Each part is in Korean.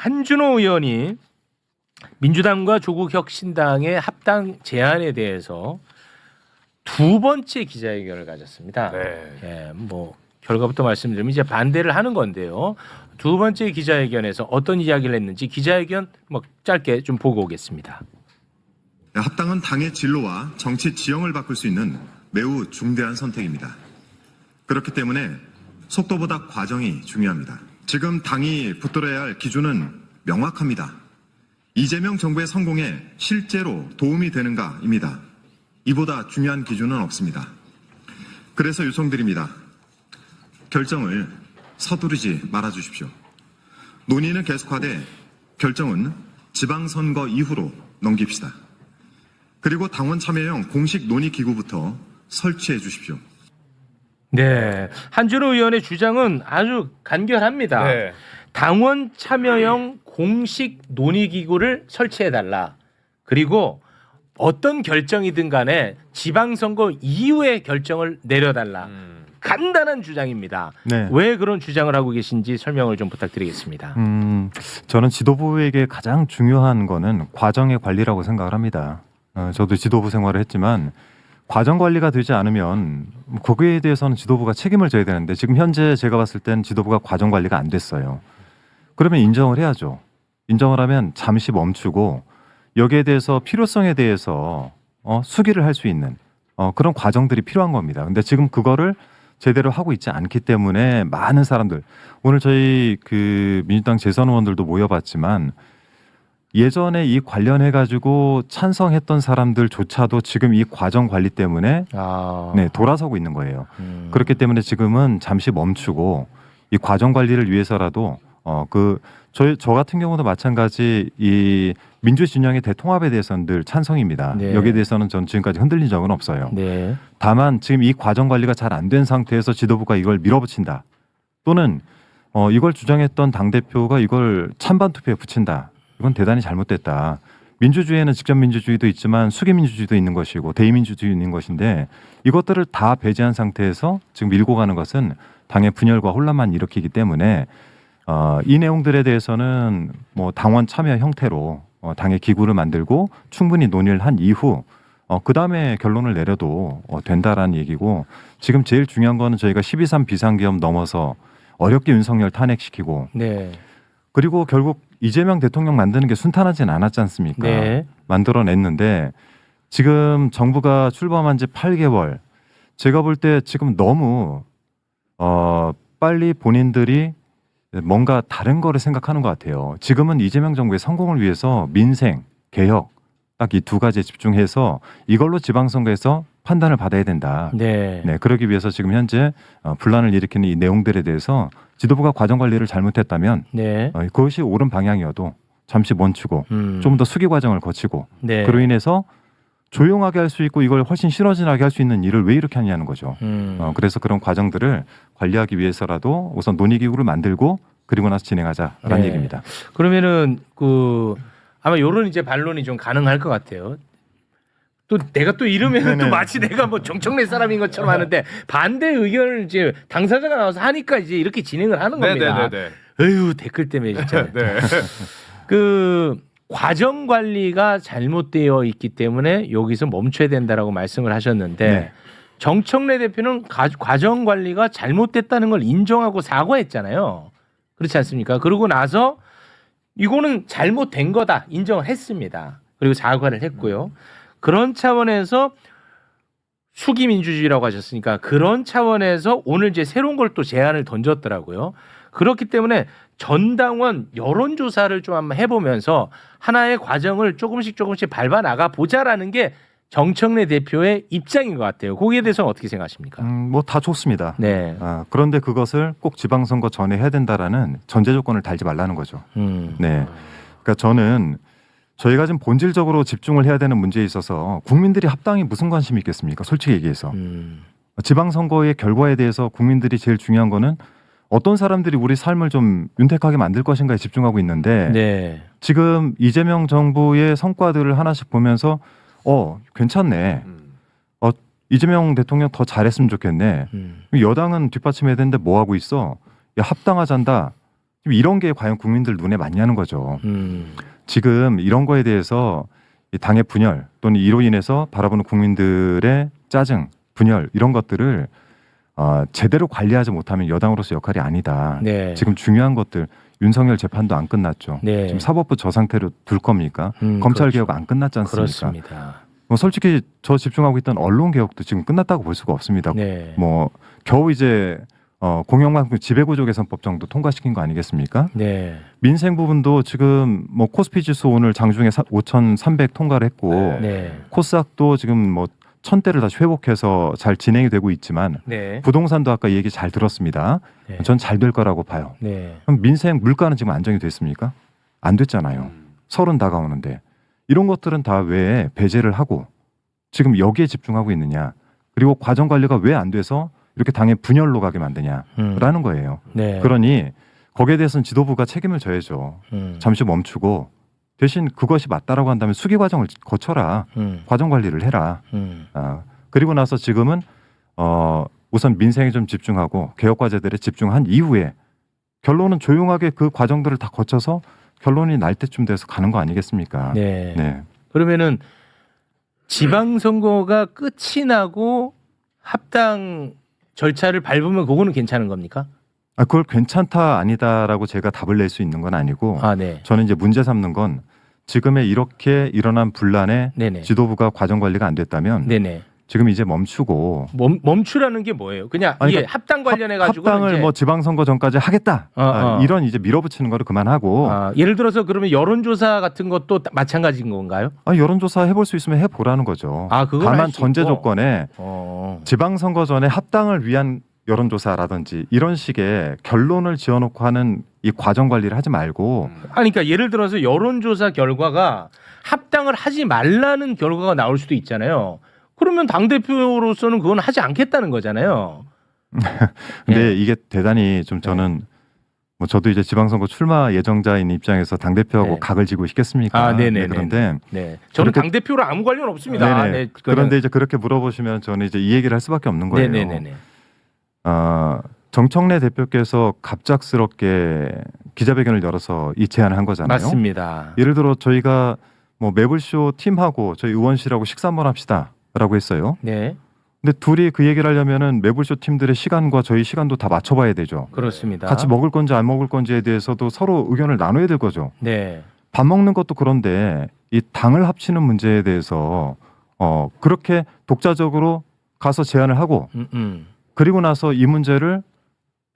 한준호 의원이 민주당과 조국혁신당의 합당 제안에 대해서 두 번째 기자회견을 가졌습니다. 네. 예, 뭐 결과부터 말씀드리면 이제 반대를 하는 건데요. 두 번째 기자회견에서 어떤 이야기를 했는지 기자회견 뭐 짧게 좀 보고 오겠습니다. 합당은 당의 진로와 정치 지형을 바꿀 수 있는 매우 중대한 선택입니다. 그렇기 때문에 속도보다 과정이 중요합니다. 지금 당이 붙들어야 할 기준은 명확합니다. 이재명 정부의 성공에 실제로 도움이 되는가입니다. 이보다 중요한 기준은 없습니다. 그래서 요청드립니다. 결정을 서두르지 말아주십시오. 논의는 계속하되 결정은 지방선거 이후로 넘깁시다. 그리고 당원 참여형 공식 논의기구부터 설치해 주십시오. 네, 한준호 의원의 주장은 아주 간결합니다. 네. 당원 참여형 공식 논의기구를 설치해달라. 그리고 어떤 결정이든 간에 지방선거 이후에 결정을 내려달라. 간단한 주장입니다. 네. 왜 그런 주장을 하고 계신지 설명을 좀 부탁드리겠습니다. 저는 지도부에게 가장 중요한 거는 과정의 관리라고 생각을 합니다. 저도 지도부 생활을 했지만 과정 관리가 되지 않으면 거기에 대해서는 지도부가 책임을 져야 되는데 지금 현재 제가 봤을 땐 지도부가 과정 관리가 안 됐어요. 그러면 인정을 해야죠. 인정을 하면 잠시 멈추고 여기에 대해서 필요성에 대해서 수기를 할 수 있는 그런 과정들이 필요한 겁니다. 근데 지금 그거를 제대로 하고 있지 않기 때문에 많은 사람들 오늘 저희 그 민주당 재선 의원들도 모여봤지만 예전에 이 관련해 가지고 찬성했던 사람들조차도 지금 이 과정 관리 때문에 네, 돌아서고 있는 거예요. 그렇기 때문에 지금은 잠시 멈추고 이 과정 관리를 위해서라도 저 같은 경우도 마찬가지 이 민주 진영의 대통합에 대해서는 늘 찬성입니다. 네. 여기에 대해서는 전 지금까지 흔들린 적은 없어요. 네. 다만 지금 이 과정 관리가 잘 안 된 상태에서 지도부가 이걸 밀어붙인다. 또는 이걸 주장했던 당대표가 이걸 찬반 투표에 붙인다. 이건 대단히 잘못됐다. 민주주의에는 직접 민주주의도 있지만 수기 민주주의도 있는 것이고 대의 민주주의도 있는 것인데 이것들을 다 배제한 상태에서 지금 밀고 가는 것은 당의 분열과 혼란만 일으키기 때문에 이 내용들에 대해서는 뭐 당원 참여 형태로 당의 기구를 만들고 충분히 논의를 한 이후 그 다음에 결론을 내려도 된다라는 얘기고 지금 제일 중요한 거는 저희가 12.3 비상계엄 넘어서 어렵게 윤석열 탄핵시키고 네. 그리고 결국 이재명 대통령 만드는 게 순탄하진 않았지 않습니까? 네. 만들어냈는데 지금 정부가 출범한 지 8개월 제가 볼 때 지금 너무 빨리 본인들이 뭔가 다른 거를 생각하는 것 같아요. 지금은 이재명 정부의 성공을 위해서 민생, 개혁 딱 이 두 가지에 집중해서 이걸로 지방선거에서 판단을 받아야 된다. 네. 네, 그러기 위해서 지금 현재 분란을 일으키는 이 내용들에 대해서 지도부가 과정 관리를 잘못했다면 네. 그것이 옳은 방향이어도 잠시 멈추고 좀 더 수기 과정을 거치고 네. 그로 인해서 조용하게 할 수 있고 이걸 훨씬 실어진하게 할 수 있는 일을 왜 이렇게 하냐는 거죠. 그래서 그런 과정들을 관리하기 위해서라도 우선 논의기구를 만들고 그리고 나서 진행하자라는 네. 얘기입니다. 그러면은 아마 요런 이제 반론이 좀 가능할 것 같아요. 또 내가 또 이러면 또 마치 내가 뭐 정청래 사람인 것처럼 하는데 반대 의견을 이제 당사자가 나와서 하니까 이제 이렇게 진행을 하는 겁니다. 네네네. 에휴 댓글 때문에 진짜. 네. 과정 관리가 잘못되어 있기 때문에 여기서 멈춰야 된다라고 말씀을 하셨는데 네. 정청래 대표는 과정 관리가 잘못됐다는 걸 인정하고 사과했잖아요. 그렇지 않습니까? 그러고 나서 이거는 잘못된 거다 인정을 했습니다. 그리고 사과를 했고요. 그런 차원에서 수기 민주주의라고 하셨으니까 그런 차원에서 오늘 이제 새로운 걸 또 제안을 던졌더라고요. 그렇기 때문에 전당원 여론조사를 좀 한번 해보면서 하나의 과정을 조금씩 밟아 나가 보자라는 게 정청래 대표의 입장인 것 같아요. 거기에 대해서는 어떻게 생각하십니까? 뭐 다 좋습니다. 네. 그런데 그것을 꼭 지방선거 전에 해야 된다라는 전제 조건을 달지 말라는 거죠. 네. 그러니까 저는 저희가 지금 본질적으로 집중을 해야 되는 문제에 있어서 국민들이 합당이 무슨 관심이 있겠습니까? 솔직히 얘기해서. 지방선거의 결과에 대해서 국민들이 제일 중요한 거는 어떤 사람들이 우리 삶을 좀 윤택하게 만들 것인가에 집중하고 있는데 네. 지금 이재명 정부의 성과들을 하나씩 보면서 괜찮네. 이재명 대통령 더 잘했으면 좋겠네. 여당은 뒷받침해야 되는데 뭐 하고 있어? 야, 합당하잔다. 지금 이런 게 과연 국민들 눈에 맞냐는 거죠. 지금 이런 거에 대해서 이 당의 분열 또는 이로 인해서 바라보는 국민들의 짜증, 분열 이런 것들을 제대로 관리하지 못하면 여당으로서 역할이 아니다. 네. 지금 중요한 것들 윤석열 재판도 안 끝났죠. 네. 지금 사법부 저 상태로 둘 겁니까? 검찰 개혁 안 끝났지 않습니까? 그렇습니다. 뭐 솔직히 저 집중하고 있던 언론 개혁도 지금 끝났다고 볼 수가 없습니다. 네. 뭐 겨우 이제 공영방송 지배구조 개선법 정도 통과시킨 거 아니겠습니까? 네. 민생 부분도 지금 뭐 코스피 지수 오늘 장중에 5,300 통과를 했고 네. 코스닥도 지금 뭐 1000대를 다시 회복해서 잘 진행이 되고 있지만 네. 부동산도 아까 얘기 잘 들었습니다. 네. 전 잘 될 거라고 봐요. 네. 그럼 민생 물가는 지금 안정이 됐습니까? 안 됐잖아요. 설은 다가오는데 이런 것들은 다 왜 배제를 하고 지금 여기에 집중하고 있느냐? 그리고 과정 관리가 왜 안 돼서 이렇게 당의 분열로 가게 만드냐라는 거예요. 네. 그러니 거기에 대해서는 지도부가 책임을 져야죠. 잠시 멈추고 대신 그것이 맞다라고 한다면 수기 과정을 거쳐라. 과정 관리를 해라. 그리고 나서 지금은 우선 민생에 좀 집중하고 개혁 과제들에 집중한 이후에 결론은 조용하게 그 과정들을 다 거쳐서 결론이 날 때쯤 돼서 가는 거 아니겠습니까? 네. 네. 그러면은 지방선거가 끝이 나고 합당 절차를 밟으면 그거는 괜찮은 겁니까? 그걸 괜찮다 아니다라고 제가 답을 낼 수 있는 건 아니고 아, 네. 저는 이제 문제 삼는 건 지금의 이렇게 일어난 분란에 네네. 지도부가 과정 관리가 안 됐다면 네네. 지금 이제 멈추고 멈추라는 게 뭐예요? 그냥 아니, 이게 그러니까 합당 관련해 가지고 합당을 뭐 지방선거 전까지 하겠다 이런 이제 밀어붙이는 거를 그만하고 예를 들어서 그러면 여론조사 같은 것도 마찬가지인 건가요? 여론조사 해볼 수 있으면 해보라는 거죠. 그건 다만 할수 전제 있고. 조건에 지방선거 전에 합당을 위한 여론조사라든지 이런 식의 결론을 지어놓고 하는 이 과정 관리를 하지 말고 그러니까 예를 들어서 여론조사 결과가 합당을 하지 말라는 결과가 나올 수도 있잖아요. 그러면 당대표로서는 그건 하지 않겠다는 거잖아요. 근데 이게 대단히 좀 저는 뭐 저도 이제 지방선거 출마 예정자인 입장에서 당대표하고 네. 각을 지고 있겠습니까? 네네네. 그런데 네. 저는 그렇게- 당대표랑 아무 관련 없습니다. 네네. 네, 그런데 이제 그렇게 물어보시면 저는 이제 이 얘기를 할 수밖에 없는 거예요. 네네네. 정청래 대표께서 갑작스럽게 기자회견을 열어서 이 제안을 한 거잖아요. 맞습니다. 예를 들어 저희가 뭐 매블쇼 팀하고 저희 의원실하고 식사 한번 합시다라고 했어요. 네, 근데 둘이 그 얘기를 하려면은 매블쇼 팀들의 시간과 저희 시간도 다 맞춰봐야 되죠. 그렇습니다. 같이 먹을 건지 안 먹을 건지에 대해서도 서로 의견을 나눠야 될 거죠. 네, 밥 먹는 것도 그런데 이 당을 합치는 문제에 대해서 그렇게 독자적으로 가서 제안을 하고 그리고 나서 이 문제를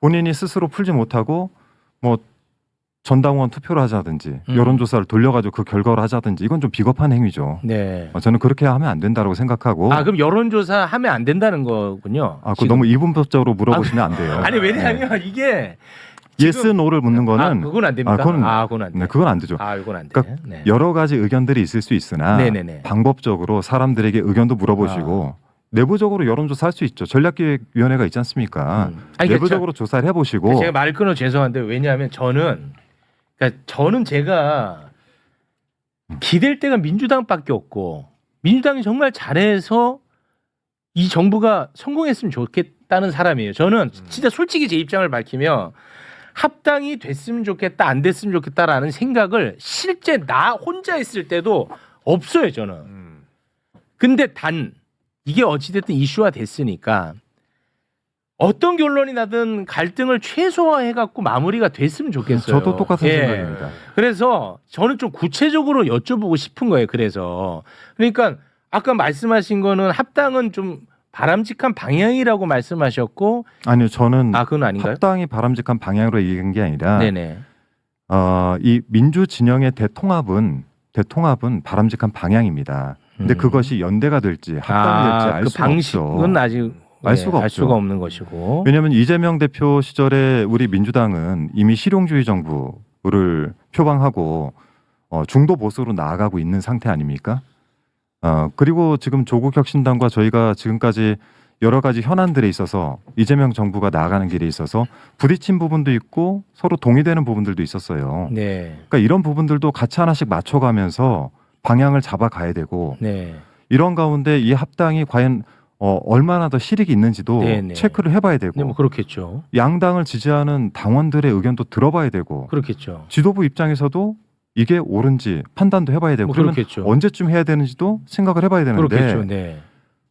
본인이 스스로 풀지 못하고 뭐 전당원 투표를 하자든지 여론조사를 돌려가지고 그 결과를 하자든지 이건 좀 비겁한 행위죠. 네. 저는 그렇게 하면 안 된다고 생각하고. 그럼 여론조사 하면 안 된다는 거군요. 그거 지금. 너무 이분법적으로 물어보시면 안 돼요. 아니 왜냐하면 이게 예스 노를 묻는 거는 그건 안 됩니까? 그건 그건 안 돼. 네, 그건 안 되죠. 이건 안 돼. 그러니까 네. 여러 가지 의견들이 있을 수 있으나 네네네. 방법적으로 사람들에게 의견도 물어보시고 내부적으로 여론조사 할 수 있죠. 전략기획위원회가 있지 않습니까? 아니, 내부적으로 조사를 해보시고. 제가 말을 끊어 죄송한데 왜냐하면 저는 제가 기댈 때가 민주당밖에 없고 민주당이 정말 잘해서 이 정부가 성공했으면 좋겠다는 사람이에요. 저는 진짜 솔직히 제 입장을 밝히면 합당이 됐으면 좋겠다 안 됐으면 좋겠다라는 생각을 실제 나 혼자 있을 때도 없어요. 저는. 근데 이게 어찌됐든 이슈화 됐으니까 어떤 결론이 나든 갈등을 최소화해갖고 마무리가 됐으면 좋겠어요. 저도 똑같은 생각입니다. 그래서 저는 좀 구체적으로 여쭤보고 싶은 거예요. 그러니까 아까 말씀하신 거는 합당은 좀 바람직한 방향이라고 말씀하셨고 아니요, 저는 그건 아닌가요? 합당이 바람직한 방향으로 얘기한 게 아니라 네네. 이 민주 진영의 대통합은 바람직한 방향입니다. 근데 그것이 연대가 될지 합당이 될지 알 그 수가 방식은 없죠. 아직 알 수가 알 없죠. 수가 없는 것이고. 왜냐하면 이재명 대표 시절에 우리 민주당은 이미 실용주의 정부를 표방하고 중도 보수로 나아가고 있는 상태 아닙니까? 그리고 지금 조국혁신당과 저희가 지금까지 여러 가지 현안들에 있어서 이재명 정부가 나아가는 길에 있어서 부딪힌 부분도 있고 서로 동의되는 부분들도 있었어요. 네. 그러니까 이런 부분들도 같이 하나씩 맞춰가면서 방향을 잡아가야 되고 네. 이런 가운데 이 합당이 과연 얼마나 더 실익이 있는지도 네네. 체크를 해봐야 되고 네, 뭐 그렇겠죠. 양당을 지지하는 당원들의 의견도 들어봐야 되고 그렇겠죠. 지도부 입장에서도 이게 옳은지 판단도 해봐야 되고 뭐 그러면 그렇겠죠. 언제쯤 해야 되는지도 생각을 해봐야 되는데 그렇겠죠. 네.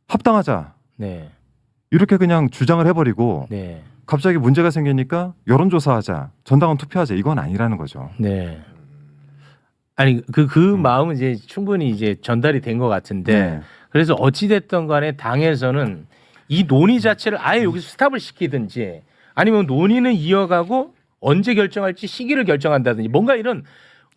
합당하자 네. 이렇게 그냥 주장을 해버리고 네. 갑자기 문제가 생기니까 여론조사하자 전당원 투표하자 이건 아니라는 거죠. 네. 아니 그 마음은 이제 충분히 이제 전달이 된 것 같은데 네. 그래서 어찌 됐든 간에 당에서는 이 논의 자체를 아예 여기서 스탑을 시키든지 아니면 논의는 이어가고 언제 결정할지 시기를 결정한다든지 뭔가 이런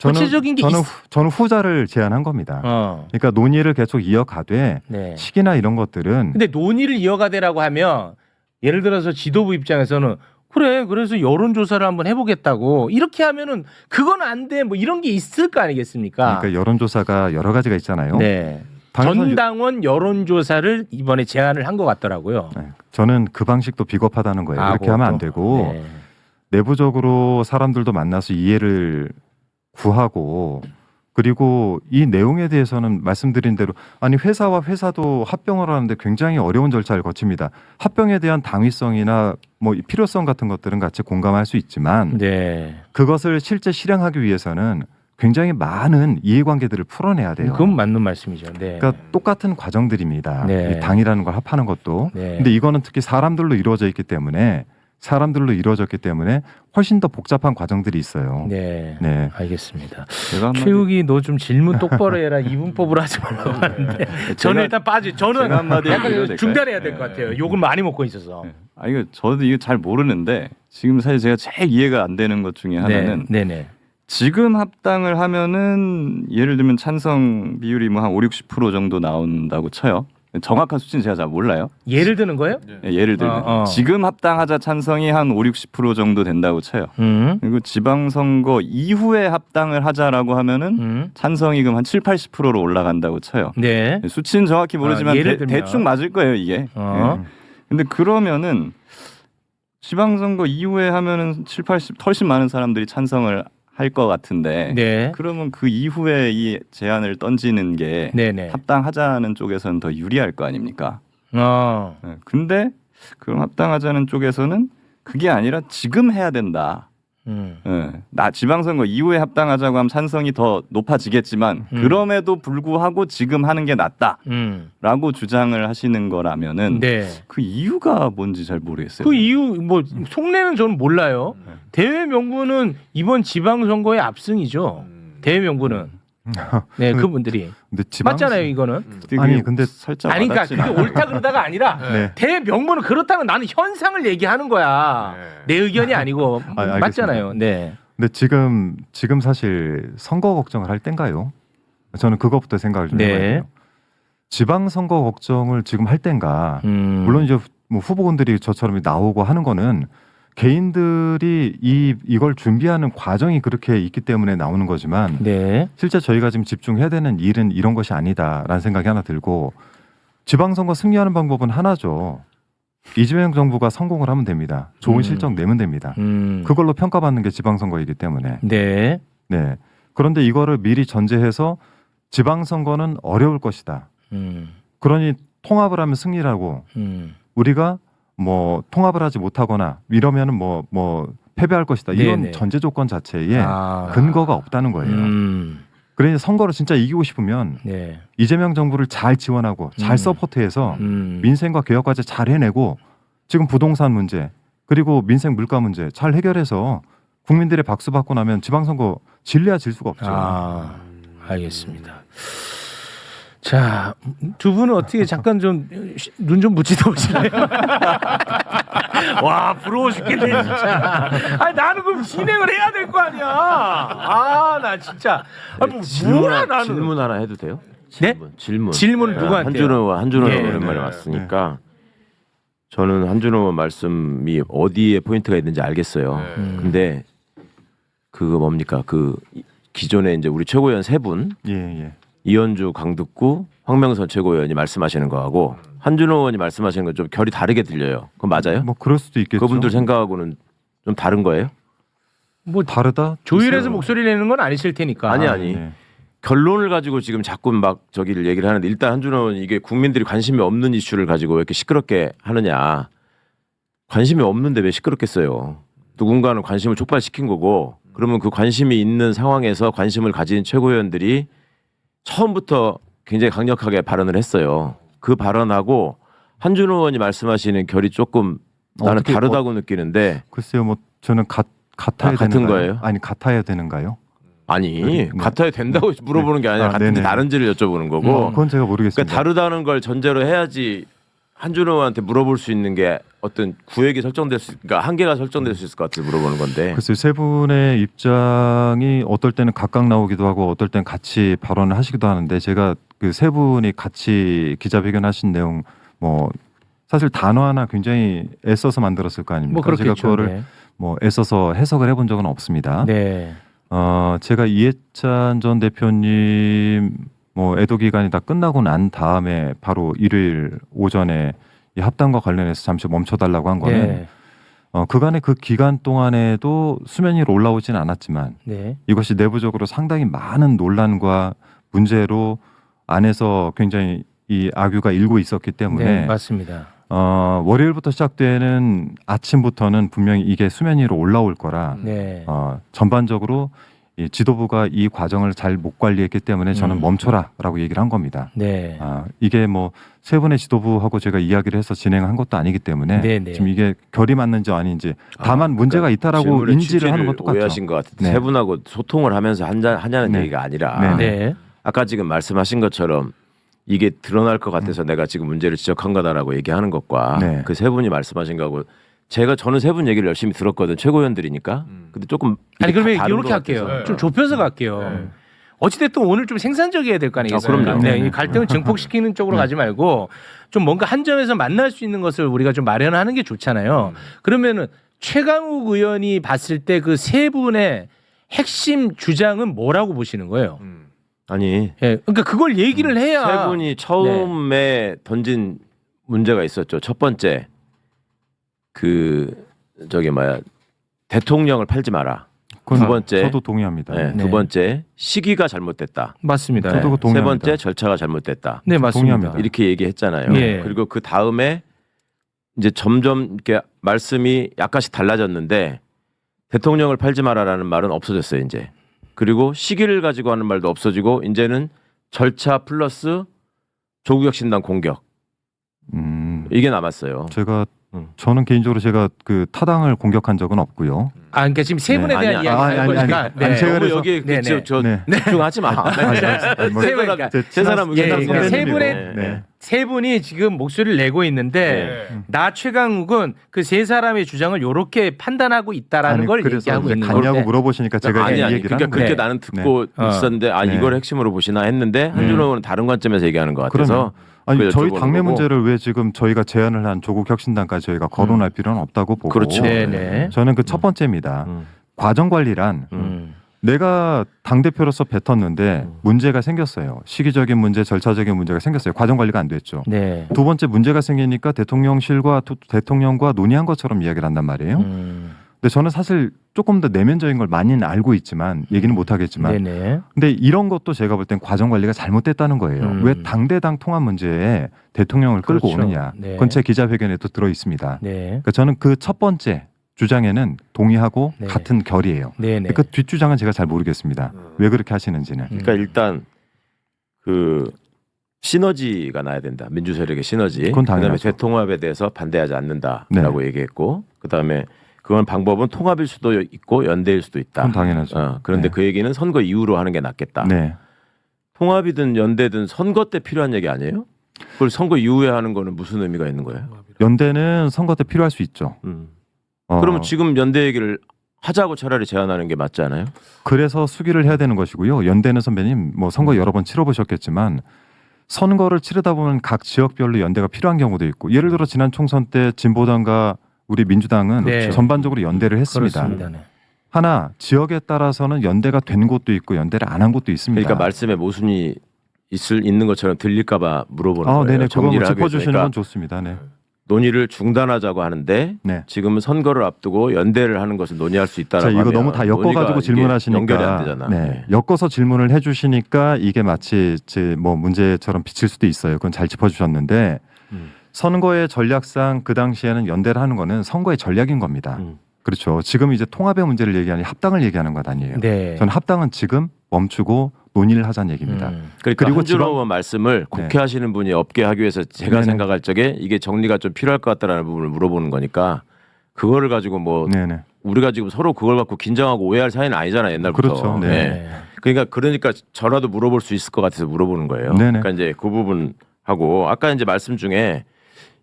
구체적인 게 저는 후자를 제안한 겁니다. 어. 그러니까 논의를 계속 이어가되 네. 시기나 이런 것들은 근데 논의를 이어가되라고 하면 예를 들어서 지도부 입장에서는 그래 그래서 여론조사를 한번 해보겠다고 이렇게 하면은 그건 안 돼 뭐 이런 게 있을 거 아니겠습니까? 그러니까 여론조사가 여러 가지가 있잖아요. 네. 당에서 전당원 여론조사를 이번에 제안을 한 것 같더라고요. 네, 저는 그 방식도 비겁하다는 거예요. 그렇게 하면 안 되고 네. 내부적으로 사람들도 만나서 이해를 구하고 그리고 이 내용에 대해서는 말씀드린 대로 아니 회사와 회사도 합병을 하는데 굉장히 어려운 절차를 거칩니다. 합병에 대한 당위성이나 뭐 필요성 같은 것들은 같이 공감할 수 있지만 네. 그것을 실제 실행하기 위해서는 굉장히 많은 이해관계들을 풀어내야 돼요. 그건 맞는 말씀이죠. 네. 그러니까 똑같은 과정들입니다. 네. 이 당이라는 걸 합하는 것도. 네. 근데 이거는 특히 사람들로 이루어져 있기 때문에 훨씬 더 복잡한 과정들이 있어요. 네. 네. 알겠습니다. 제가 한마디- 최욱이 너 좀 질문 똑바로 해라 이분법으로 하지 말라고 하는데 저는 일단 저는 제가 한마디 해도 약간 될까요? 중단해야 될 것 네. 같아요. 욕을 많이 먹고 있어서. 아 이거 저도 이거 잘 모르는데 지금 사실 제가 제일 이해가 안 되는 것 중에 하나는 네. 네. 지금 합당을 하면은 예를 들면 찬성 비율이 뭐 한 5-60% 정도 나온다고 쳐요. 정확한 수치는 제가 잘 몰라요. 예를 드는 거예요? 예를 들면 지금 합당하자 찬성이 한 5-60% 정도 된다고 쳐요. 그리고 지방선거 이후에 합당을 하자라고 하면은 찬성이 그럼 한 7-80%로 올라간다고 쳐요. 네. 수치는 정확히 모르지만 예를 들면. 대충 맞을 거예요 이게. 어. 예. 근데 그러면은 지방선거 이후에 하면은 7-80 훨씬 많은 사람들이 찬성을 할 것 같은데 네. 그러면 그 이후에 이 제안을 던지는 게 네네. 합당하자는 쪽에서는 더 유리할 거 아닙니까? 어. 예. 근데 그럼 합당하자는 쪽에서는 그게 아니라 지금 해야 된다. 예. 나 지방선거 이후에 합당하자고 하면 찬성이 더 높아지겠지만 그럼에도 불구하고 지금 하는 게 낫다라고 주장을 하시는 거라면은 네. 그 이유가 뭔지 잘 모르겠어요. 그 이유 뭐 속내는 저는 몰라요. 대외 명분은 이번 지방선거의 압승이죠. 대외 명분은. 네, 그분들이 근데 맞잖아요, 이거는. 아니 근데 살짝 아니 그러니까 와닿진 그게 않아요. 옳다 그러다가 아니라 네. 대명분은 그렇다면 나는 현상을 얘기하는 거야. 내 의견이 아니고 알겠습니다. 맞잖아요. 네. 근데 지금 사실 선거 걱정을 할 땐가요? 저는 그것부터 생각을 좀 네. 해봐야 돼요. 지방선거 걱정을 지금 할 땐가? 물론 이제 뭐 후보군들이 저처럼 나오고 하는 거는 개인들이 이걸 준비하는 과정이 그렇게 있기 때문에 나오는 거지만 네. 실제 저희가 지금 집중해야 되는 일은 이런 것이 아니다라는 생각이 하나 들고 지방선거 승리하는 방법은 하나죠. 이재명 정부가 성공을 하면 됩니다. 좋은 실적 내면 됩니다. 그걸로 평가받는 게 지방선거이기 때문에. 네. 네. 그런데 이거를 미리 전제해서 지방선거는 어려울 것이다. 그러니 통합을 하면 승리라고 우리가 뭐 통합을 하지 못하거나 이러면은 뭐 패배할 것이다. 이런 네네. 전제 조건 자체에 근거가 없다는 거예요. 그러니 선거를 진짜 이기고 싶으면 네. 이재명 정부를 잘 지원하고 잘 서포트해서 민생과 개혁 과제 잘 해내고 지금 부동산 문제 그리고 민생 물가 문제 잘 해결해서 국민들의 박수 받고 나면 지방선거 질려야 질 수가 없죠. 알겠습니다. 자, 두 분은 어떻게 잠깐 좀 눈 좀 묻지도 오시나요? 와, 부러워 죽겠네, 진짜. 아니, 나는 그럼 진행을 해야 될 거 아니야. 아, 나 진짜. 아, 뭐, 뭐야, 나는. 질문 하나 해도 돼요? 네? 질문. 질문을 누구한테요? 한준호 예. 오랜만에 왔으니까 저는 한준호 의원 말씀이 어디에 포인트가 있는지 알겠어요. 근데 그거 뭡니까? 그 기존에 이제 우리 최고위원 세 분 예. 이현주, 강득구, 황명선 최고위원이 말씀하시는 거하고 한준호 의원이 말씀하시는 건 좀 결이 다르게 들려요. 그건 맞아요? 뭐 그럴 수도 있겠죠. 그분들 생각하고는 좀 다른 거예요? 뭐, 다르다? 조율해서 목소리 내는 건 아니실 테니까. 아니. 네. 결론을 가지고 지금 자꾸 막 저기를 얘기를 하는데 일단 한준호 의원 이게 국민들이 관심이 없는 이슈를 가지고 왜 이렇게 시끄럽게 하느냐. 관심이 없는데 왜 시끄럽겠어요. 누군가는 관심을 촉발시킨 거고 그러면 그 관심이 있는 상황에서 관심을 가진 최고위원들이 처음부터 굉장히 강력하게 발언을 했어요. 그 발언하고 한준호 의원이 말씀하시는 결이 조금 나는 어떻게, 다르다고 느끼는데 글쎄요, 뭐 저는 같아야 같은 되는가요? 거예요? 아니 같아야 되는가요? 아니 네. 같아야 된다고 물어보는 게 아니라 아, 같은지 네네. 다른지를 여쭤보는 거고 그건 제가 모르겠습니다. 그러니까 다르다는 걸 전제로 해야지 한준호 의원한테 물어볼 수 있는 게 어떤 구획이 설정될 수 그러니까 한계가 설정될 수 있을 것 같아서 물어보는 건데 글쎄요, 세 분의 입장이 어떨 때는 각각 나오기도 하고 어떨 때는 같이 발언을 하시기도 하는데 제가 그 세 분이 같이 기자회견하신 내용 뭐 사실 단어 하나 굉장히 애써서 만들었을 거 아닙니까? 뭐 그렇겠죠. 제가 그거를 뭐 애써서 해석을 해본 적은 없습니다. 네. 제가 이해찬 전 대표님 뭐 애도 기간이 다 끝나고 난 다음에 바로 일요일 오전에 이 합당과 관련해서 잠시 멈춰달라고 한 거는 네. 그간의 그 기간 동안에도 수면 위로 올라오진 않았지만 네. 이것이 내부적으로 상당히 많은 논란과 문제로 안에서 굉장히 이 악유가 일고 있었기 때문에 네, 맞습니다. 월요일부터 시작되는 아침부터는 분명히 이게 수면 위로 올라올 거라 네. 전반적으로 이 지도부가 이 과정을 잘 못 관리했기 때문에 저는 멈춰라라고 얘기를 한 겁니다. 네. 이게 뭐 세 분의 지도부하고 제가 이야기를 해서 진행한 것도 아니기 때문에 네네. 지금 이게 결이 맞는지 아닌지 다만 문제가 있다라고 질문의 인지를 하는 취지를 건 똑같죠. 오해하신 것 같은데 네. 세 분하고 소통을 하면서 하냐는 네. 얘기가 아니라 네. 네. 아까 지금 말씀하신 것처럼 이게 드러날 것 같아서 내가 지금 문제를 지적한 거다라고 얘기하는 것과 네. 그 세 분이 말씀하신 거하고 저는 세 분 얘기를 열심히 들었거든 최고위원들이니까 근데 조금 아니 이게 그러면 다른 이렇게 것 할게요. 같아서. 좀 좁혀서 갈게요. 어찌됐든 오늘 좀 생산적이어야 될 거 아니겠어요? 그럼요. 네, 네네. 이 갈등을 증폭시키는 쪽으로 가지 말고 좀 뭔가 한 점에서 만날 수 있는 것을 우리가 좀 마련하는 게 좋잖아요. 그러면은 최강욱 의원이 봤을 때 그 세 분의 핵심 주장은 뭐라고 보시는 거예요? 아니 예, 그러니까 그걸 얘기를 해야 세 분이 처음에 던진 문제가 있었죠. 첫 번째 대통령을 팔지 마라. 그건 두 번째, 저도 동의합니다. 네, 네. 두 번째 시기가 잘못됐다. 맞습니다. 저도 그거 세 동의합니다. 번째 절차가 잘못됐다. 네, 맞습니다. 동의합니다. 이렇게 얘기했잖아요. 예. 그리고 그 다음에 이제 점점 이렇게 말씀이 약간씩 달라졌는데 대통령을 팔지 마라라는 말은 없어졌어요 이제. 그리고 시기를 가지고 하는 말도 없어지고 이제는 절차 플러스 조국혁신당 공격 이게 남았어요. 저는 개인적으로 제가 그 타당을 공격한 적은 없고요. 그러니까 지금 세 분에 네. 대한 아니, 이야기 아니, 하는 아니, 거니까. 아니, 아니, 제가 너무 그래서- 여기에 네네. 네. 집중하지 마. 뭐, 세 분, 그러니까 제 사람은 예, 그냥 그러니까 세 선배님이고. 분의 네. 세 분이 지금 목소리를 내고 있는데 나 최강욱은 그 세 사람의 주장을 이렇게 판단하고 있다라는 아니, 걸 그래서 얘기하고 있는 갔냐고 건데. 물어보시니까 제가 아니 이 아니 얘기를 그러니까 하는 그렇게 거예요. 나는 듣고 네. 있었는데 네. 이걸 핵심으로 보시나 했는데 한준호 의원은 다른 관점에서 얘기하는 것 같아서 아니 그걸 저희 여쭤보는 당내 거고. 문제를 왜 지금 저희가 제안을 한 조국 혁신당까지 저희가 거론할 필요는 없다고 보고 그렇죠. 네네. 저는 그 첫 번째입니다. 과정 관리란 내가 당 대표로서 뱉었는데 문제가 생겼어요. 시기적인 문제, 절차적인 문제가 생겼어요. 과정 관리가 안 됐죠. 네. 두 번째 문제가 생기니까 대통령실과 대통령과 논의한 것처럼 이야기를 한단 말이에요. 근데 저는 사실 조금 더 내면적인 걸 많이는 알고 있지만 얘기는 못 하겠지만 네네. 근데 이런 것도 제가 볼 땐 과정 관리가 잘못됐다는 거예요. 왜 당대당 통합 문제에 대통령을 끌고 그렇죠. 오느냐. 네. 그건 제 기자회견에도 들어 있습니다. 네. 그러니까 저는 그 첫 번째 주장에는 동의하고 네. 같은 결이에요. 네네. 그 뒷주장은 제가 잘 모르겠습니다. 왜 그렇게 하시는지는. 그러니까 일단 그 시너지가 나야 된다. 민주 세력의 시너지. 그건 그다음에 당연하죠. 대통합에 대해서 반대하지 않는다라고 얘기했고 그다음에 그건 방법은 통합일 수도 있고 연대일 수도 있다. 그건 당연하죠. 그런데 네. 그 얘기는 선거 이후로 하는 게 낫겠다. 네. 통합이든 연대든 선거 때 필요한 얘기 아니에요? 그걸 선거 이후에 하는 거는 무슨 의미가 있는 거예요? 연대는 선거 때 필요할 수 있죠. 그러면 지금 연대 얘기를 하자고 차라리 제안하는 게 맞지 않아요? 그래서 수기를 해야 되는 것이고요. 연대는 선배님 뭐 선거 여러 번 치러보셨겠지만 선거를 치르다 보면 각 지역별로 연대가 필요한 경우도 있고 예를 들어 지난 총선 때 진보당과 우리 민주당은 네. 전반적으로 연대를 했습니다. 그렇습니다. 네. 하나 지역에 따라서는 연대가 된 곳도 있고 연대를 안 한 곳도 있습니다. 그러니까 말씀에 모순이 있는 것처럼 들릴까봐 물어보는 거예요. 네네 그거 뭐 정리를 하기 위해서. 짚어주시는 그러니까 건 좋습니다. 네. 논의를 중단하자고 하는데 네. 지금은 선거를 앞두고 연대를 하는 것을 논의할 수 있다라고 자, 이거 하면 너무 다 엮어가지고 논의가 질문하시니까 이게 연결이 안 되잖아. 네. 엮어서 질문을 해주시니까 이게 마치 뭐 문제처럼 비칠 수도 있어요. 그건 잘 짚어주셨는데 선거의 전략상 그 당시에는 연대를 하는 거는 선거의 전략인 겁니다. 그렇죠. 지금 이제 통합의 문제를 얘기하니 합당을 얘기하는 것 아니에요. 네. 저는 합당은 지금 멈추고 논의를 하자는 얘기입니다. 그러니까 그리고 한준호 지방- 의원 말씀을 곡해 하시는 분이 없게 하기 위해서 제가 네네. 생각할 적에 이게 정리가 좀 필요할 것 같다라는 부분을 물어보는 거니까 그거를 가지고 뭐 네네. 우리가 지금 서로 그걸 갖고 긴장하고 오해할 사이는 아니잖아요, 옛날부터. 그렇죠. 네. 그러니까 저라도 물어볼 수 있을 것 같아서 물어보는 거예요. 네네. 그러니까 이제 그 부분하고 아까 이제 말씀 중에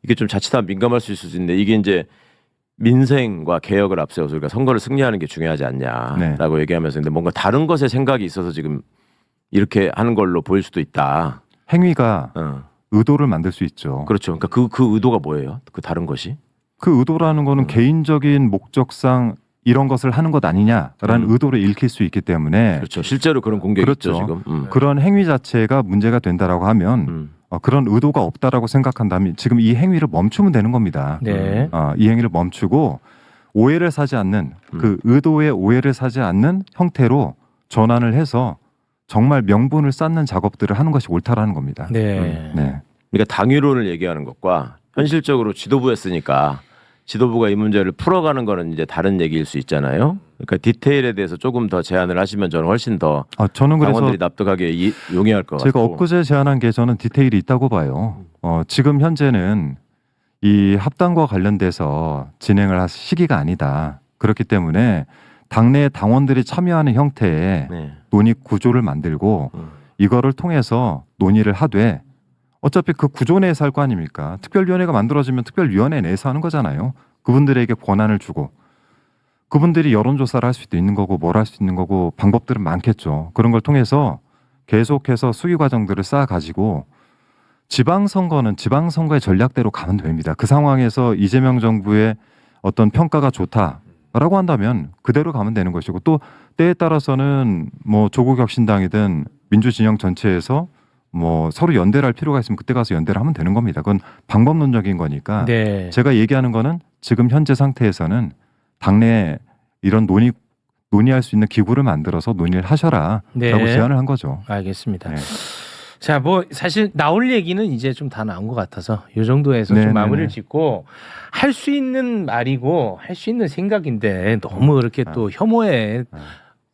이게 좀 자칫하면 민감할 수 있을 수 있는데 이게 이제 민생과 개혁을 앞세워서 우리가 선거를 승리하는 게 중요하지 않냐라고 얘기하면서 근데 뭔가 다른 것에 생각이 있어서 지금 이렇게 하는 걸로 보일 수도 있다. 행위가 어. 의도를 만들 수 있죠. 그렇죠. 그러니까 그 의도가 뭐예요? 그 다른 것이? 그 의도라는 거는 개인적인 목적상 이런 것을 하는 것 아니냐라는 의도를 읽힐 수 있기 때문에 그렇죠. 실제로 그런 공격이 그렇죠. 있죠 지금. 그런 행위 자체가 문제가 된다라고 하면 그런 의도가 없다라고 생각한다면 지금 이 행위를 멈추면 되는 겁니다. 네. 이 행위를 멈추고 오해를 사지 않는 그 의도의 오해를 사지 않는 형태로 전환을 해서 정말 명분을 쌓는 작업들을 하는 것이 옳다라는 겁니다. 네. 네. 그러니까 당위론을 얘기하는 것과 현실적으로 지도부에 쓰니까 지도부가 이 문제를 풀어가는 거는 이제 다른 얘기일 수 있잖아요. 그러니까 디테일에 대해서 조금 더 제안을 하시면 저는 훨씬 더 저는 그래서 당원들이 납득하게 용이할 것 같고. 제가 엊그제 제안한 게 저는 디테일이 있다고 봐요. 지금 현재는 이 합당과 관련돼서 진행을 할 시기가 아니다. 그렇기 때문에 당내 당원들이 참여하는 형태의 네. 논의 구조를 만들고 이거를 통해서 논의를 하되 어차피 그 구조 내에서 할 거 아닙니까? 특별위원회가 만들어지면 특별위원회 내에서 하는 거잖아요. 그분들에게 권한을 주고 그분들이 여론조사를 할 수도 있는 거고 뭘 할 수 있는 거고 방법들은 많겠죠. 그런 걸 통해서 계속해서 수기 과정들을 쌓아가지고 지방선거는 지방선거의 전략대로 가면 됩니다. 그 상황에서 이재명 정부의 어떤 평가가 좋다라고 한다면 그대로 가면 되는 것이고 또 때에 따라서는 뭐 조국혁신당이든 민주진영 전체에서 뭐 서로 연대를 할 필요가 있으면 그때 가서 연대를 하면 되는 겁니다. 그건 방법론적인 거니까 네. 제가 얘기하는 거는 지금 현재 상태에서는 당내에 이런 논의할 수 있는 기구를 만들어서 논의를 하셔라라고 네. 제안을 한 거죠. 알겠습니다. 네. 자, 뭐 사실 나올 얘기는 이제 좀 다 나온 것 같아서 이 정도에서 네네네. 좀 마무리를 짓고 할 수 있는 말이고 할 수 있는 생각인데 너무 그렇게 또 혐오의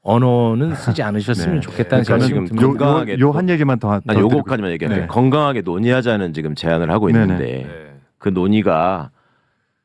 언어는 쓰지 않으셨으면 네. 좋겠다는 그러니까 생각이 지금 듭니다. 건강하게 요 한 얘기만 더 난 요거까지만 얘기할게요. 네. 건강하게 논의하자는 지금 제안을 하고 네네. 있는데 그 논의가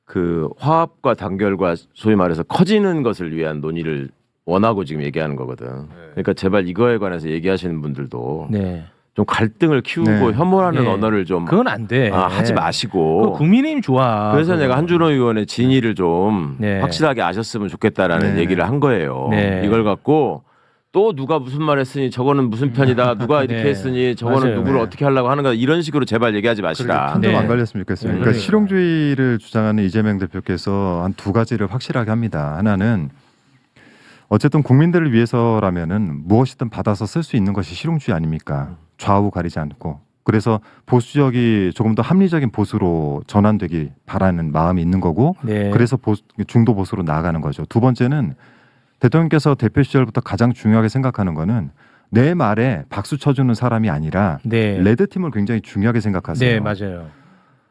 그 화합과 단결과 소위 말해서 커지는 것을 위한 논의를 원하고 지금 얘기하는 거거든. 그러니까 제발 이거에 관해서 얘기하시는 분들도 네. 좀 갈등을 키우고 네. 혐오하는 네. 언어를 좀 그건 안 돼. 하지 그거 마시고. 국민의힘 좋아. 그래서 그거. 내가 한준호 의원의 진위를 좀 네. 확실하게 아셨으면 좋겠다라는 네. 얘기를 한 거예요. 네. 이걸 갖고 또 누가 무슨 말 했으니 저거는 무슨 편이다. 누가 이렇게 네. 했으니 저거는 맞아요. 누구를 네. 어떻게 하려고 하는 거다. 이런 식으로 제발 얘기하지 마시라. 판정 네. 안 갈렸으면 좋겠어요. 그러니까 그러니까. 실용주의를 주장하는 이재명 대표께서 한 두 가지를 확실하게 합니다. 하나는 어쨌든 국민들을 위해서라면은 무엇이든 받아서 쓸 수 있는 것이 실용주의 아닙니까? 좌우 가리지 않고. 그래서 보수적이 조금 더 합리적인 보수로 전환되기 바라는 마음이 있는 거고 네. 그래서 중도 보수로 나아가는 거죠. 두 번째는 대통령께서 대표 시절부터 가장 중요하게 생각하는 거는 내 말에 박수 쳐주는 사람이 아니라 네. 레드팀을 굉장히 중요하게 생각하세요. 네, 맞아요.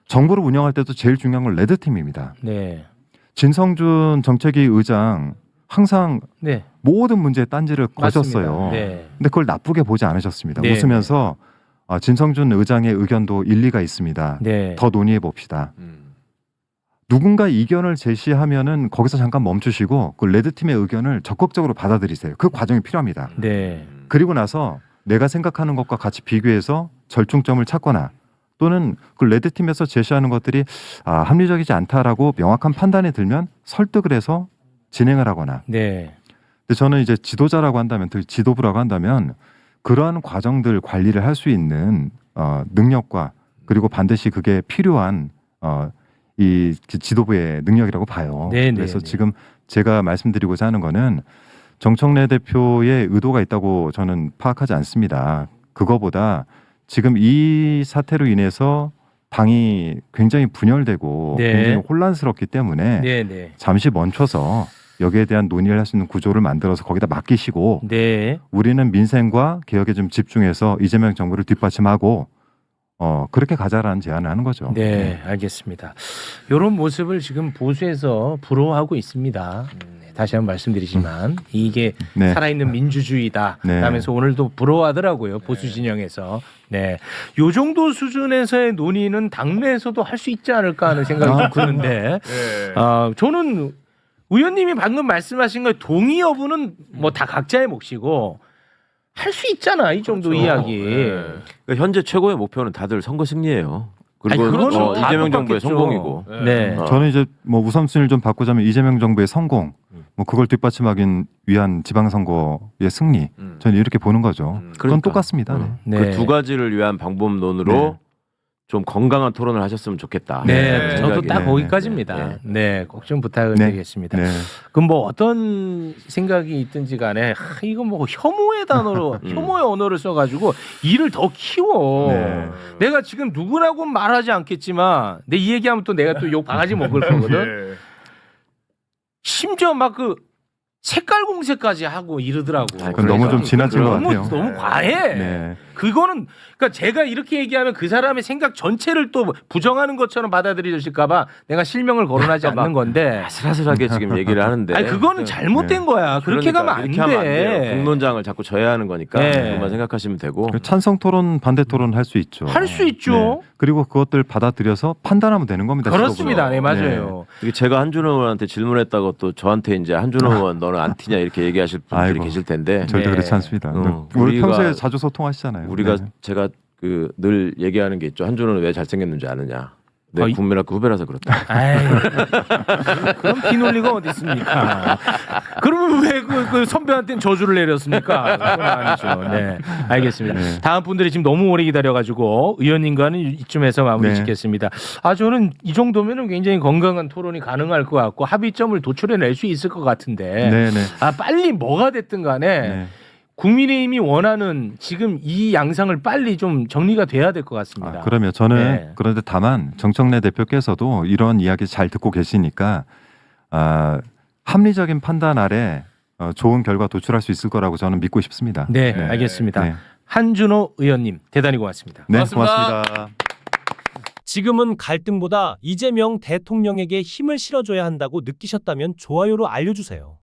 정부를 운영할 때도 제일 중요한 건 레드팀입니다. 네. 진성준 정책위 의장 항상 네. 모든 문제에 딴지를 거졌어요. 맞습니다. 네. 근데 그걸 나쁘게 보지 않으셨습니다. 네, 웃으면서 진성준 의장의 의견도 일리가 있습니다. 네. 더 논의해 봅시다. 누군가 이견을 제시하면은 거기서 잠깐 멈추시고 그 레드팀의 의견을 적극적으로 받아들이세요. 그 과정이 필요합니다. 네. 그리고 나서 내가 생각하는 것과 같이 비교해서 절충점을 찾거나 또는 그 레드팀에서 제시하는 것들이 합리적이지 않다라고 명확한 판단이 들면 설득을 해서 진행을 하거나. 네. 근데 저는 이제 지도자라고 한다면, 지도부라고 한다면 그러한 과정들 관리를 할 수 있는 능력과 그리고 반드시 그게 필요한 이 지도부의 능력이라고 봐요. 네, 네, 그래서 네. 지금 제가 말씀드리고자 하는 거는 정청래 대표의 의도가 있다고 저는 파악하지 않습니다. 그거보다 지금 이 사태로 인해서 당이 굉장히 분열되고 네. 굉장히 혼란스럽기 때문에 네, 네. 잠시 멈춰서 여기에 대한 논의를 할 수 있는 구조를 만들어서 거기다 맡기시고 네. 우리는 민생과 개혁에 좀 집중해서 이재명 정부를 뒷받침하고 그렇게 가자라는 제안을 하는 거죠. 네, 알겠습니다. 이런 모습을 지금 보수에서 부러워하고 있습니다. 다시 한번 말씀드리지만 이게 네. 살아있는 민주주의다 네. 라면서 오늘도 부러워하더라고요. 보수 진영에서. 네, 요 정도 수준에서의 논의는 당내에서도 할 수 있지 않을까 하는 생각이 좀 드는데 저는 의원님이 방금 말씀하신 거에 동의 여부는 뭐 다 각자의 몫이고 할 수 있잖아 이 정도 이야기. 그러니까 현재 최고의 목표는 다들 선거 승리예요. 그리고 아니, 그거는 다 이재명 정부의 똑같겠죠. 성공이고. 네. 저는 이제 뭐 우선순위를 좀 바꾸자면 이재명 정부의 성공, 뭐 그걸 뒷받침하기 위한 지방선거의 승리, 저는 이렇게 보는 거죠. 그건 그러니까. 똑같습니다. 네. 네. 그 두 가지를 위한 방법론으로 네. 좀 건강한 토론을 하셨으면 좋겠다. 네, 저도 생각이. 딱 네, 거기까지입니다. 네, 꼭 좀 부탁을 네. 드리겠습니다. 네. 그럼 뭐 어떤 생각이 있든지 간에 이거 뭐 혐오의 단어로 혐오의 언어를 써가지고 일을 더 키워. 네. 내가 지금 누구라고 말하지 않겠지만 내 이 얘기하면 또 내가 또 욕 바가지 먹을 거거든. 심지어 막 그 색깔 공세까지 하고 이러더라고. 그건 너무 좀 지나친 것 같아요. 너무 과해. 네. 그거는 그러니까 제가 이렇게 얘기하면 그 사람의 생각 전체를 또 부정하는 것처럼 받아들여질까봐 내가 실명을 거론하지 않는 건데. 아슬아슬하게 지금 얘기를 하는데. 아니 그거는 잘못된 거야. 그렇게 그러니까 가면 안 이렇게 하면 안 돼요. 돼. 공론장을 자꾸 져야 하는 거니까 네. 그것만 생각하시면 되고. 찬성 토론, 반대 토론 할 수 있죠. 할 수 있죠. 그리고 그것들 받아들여서 판단하면 되는 겁니다. 그렇습니다. 네, 지도부로. 맞아요. 이게 제가 한준호 의원한테 질문했다고 또 저한테 이제 한준호 의원 너는 안 튀냐 이렇게 얘기하실 분들이 아이고. 계실 텐데 절대 네. 그렇지 않습니다. 우리가- 우리 평소에 자주 소통하시잖아요. 우리가 네. 제가 그 늘 얘기하는 게 있죠. 한준호는 왜 잘생겼는지 아느냐. 내 이- 국민학교 후배라서 그렇다. 아이, 그럼 비논리가 어디 있습니까? 그러면 왜 그 선배한테는 저주를 내렸습니까? 그건 아니죠. 네, 알겠습니다. 네. 다음 분들이 지금 너무 오래 기다려가지고 의원님과는 이쯤에서 마무리 네. 짓겠습니다. 저는 이 정도면은 굉장히 건강한 토론이 가능할 것 같고 합의점을 도출해낼 수 있을 것 같은데. 네, 네. 빨리 뭐가 됐든 간에. 네. 국민의힘이 원하는 지금 이 양상을 빨리 좀 정리가 돼야 될 것 같습니다. 그러면 저는 네. 그런데 다만 정청래 대표께서도 이런 이야기 잘 듣고 계시니까 합리적인 판단 아래 좋은 결과 도출할 수 있을 거라고 저는 믿고 싶습니다. 네, 알겠습니다. 네. 한준호 의원님 대단히 고맙습니다. 네, 고맙습니다. 고맙습니다. 지금은 갈등보다 이재명 대통령에게 힘을 실어줘야 한다고 느끼셨다면 좋아요로 알려주세요.